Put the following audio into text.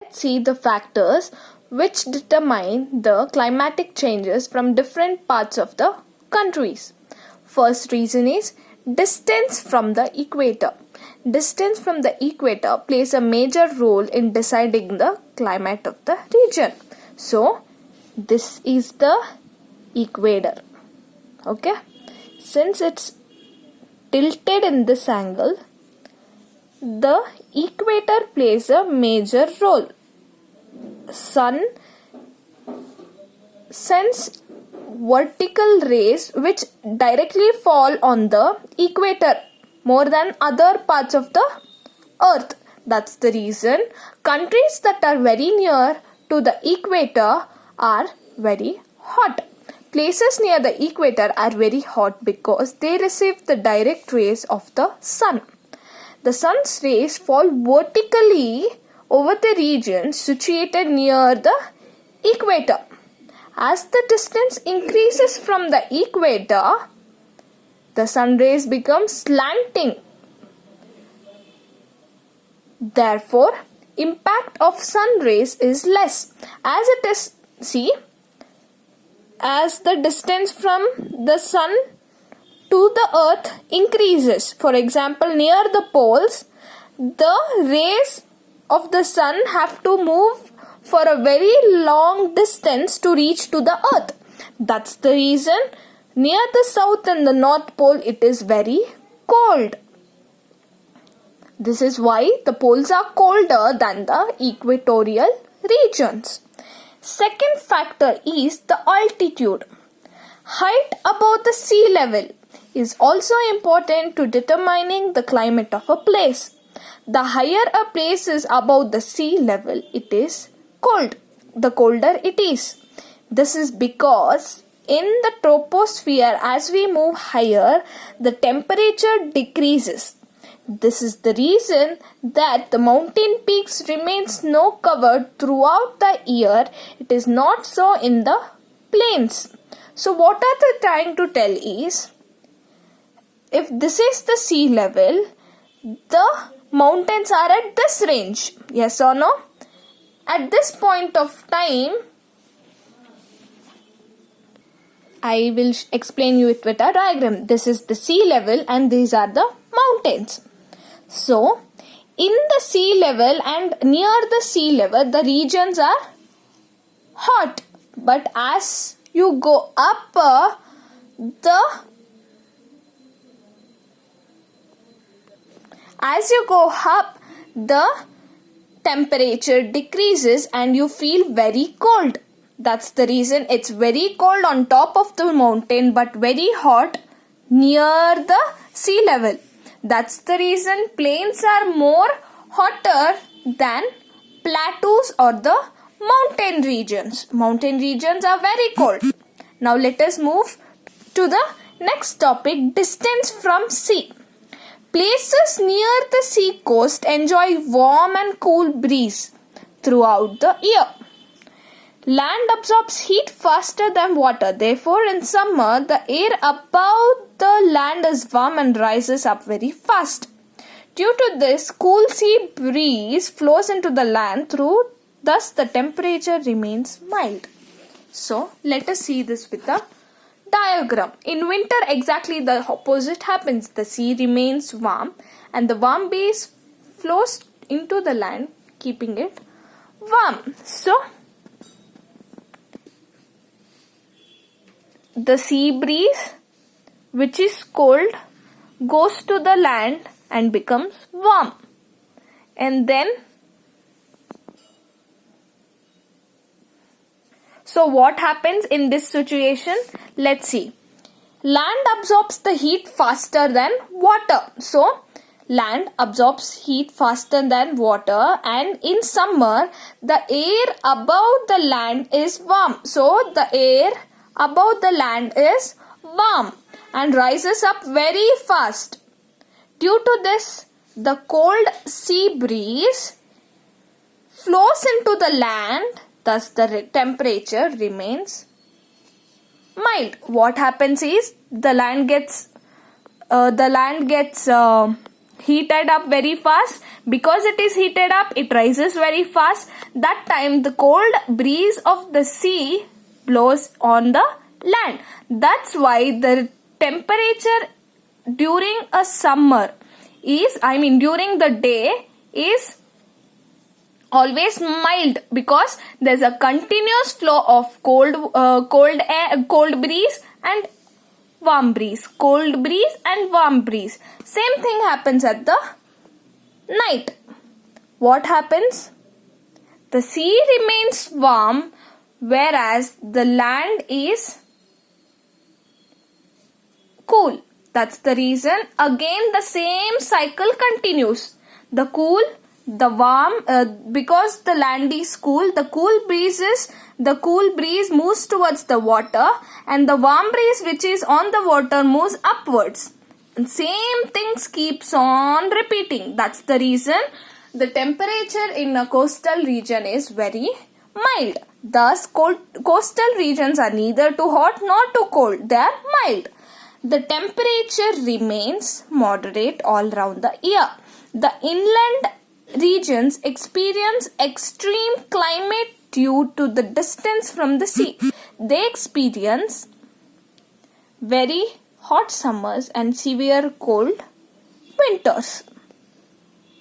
See the factors which determine the climatic changes from different parts of the countries. First reason is distance from the equator. Distance from the equator plays a major role in deciding the climate of the region. So, this is the equator. Okay? Since it's tilted in this angle, the equator plays a major role. Sun sends vertical rays which directly fall on the equator more than other parts of the earth. That's the reason countries that are very near to the equator are very hot. Places near the equator are very hot because they receive the direct rays of the sun. The sun's rays fall vertically over the region situated near the equator. As the distance increases from the equator, the sun rays become slanting. Therefore, impact of sun rays is less. As the distance from the sun to the earth increases. For example, near the poles, the rays of the sun have to move for a very long distance to reach to the earth. That's the reason near the south and the north pole it is very cold. This is why the poles are colder than the equatorial regions. Second factor is the altitude. Height above the sea level is also important to determining the climate of a place. The higher a place is above the sea level, it is cold. The colder it is. This is because in the troposphere, as we move higher, the temperature decreases. This is the reason that the mountain peaks remain snow covered throughout the year. It is not so in the plains. So what are they trying to tell is, if this is the sea level, the mountains are at this range. Yes or no? At this point of time, I will explain you it with a diagram. This is the sea level and these are the mountains. So, in the sea level and near the sea level, the regions are hot. But as you go up, the temperature decreases and you feel very cold. That's the reason it's very cold on top of the mountain but very hot near the sea level. That's the reason plains are more hotter than plateaus or the mountain regions. Mountain regions are very cold. Now let us move to the next topic, distance from sea. Places near the sea coast enjoy warm and cool breeze throughout the year. Land absorbs heat faster than water. Therefore, in summer, the air above the land is warm and rises up very fast. Due to this, cool sea breeze flows into the land thus the temperature remains mild. So, let us see this with a diagram. In winter, exactly the opposite happens. The sea remains warm and the warm breeze flows into the land, keeping it warm. So, the sea breeze, which is cold, goes to the land and becomes warm. And then, so what happens in this situation? Let's see. Land absorbs the heat faster than water. So, land absorbs heat faster than water, and in summer, the air above the land is warm. So, the air above the land is warm and rises up very fast. Due to this, the cold sea breeze flows into the land, thus the temperature remains mild. What happens is the land gets heated up very fast. Because it is heated up, it rises very fast. That time the cold breeze of the sea blows on the land. That's why the temperature during a summer during the day is always mild, because there's a continuous flow of cold breeze and warm breeze. Cold breeze and warm breeze. Same thing happens at the night. What happens? The sea remains warm, whereas the land is cool. That's the reason. Again, the same cycle continues. The cool, the warm, because the land is cool, the cool breeze moves towards the water, and the warm breeze which is on the water moves upwards. And same things keeps on repeating. That's the reason the temperature in a coastal region is very mild. Thus, coastal regions are neither too hot nor too cold. They are mild. The temperature remains moderate all round the year. The inland regions experience extreme climate due to the distance from the sea. They experience very hot summers and severe cold winters.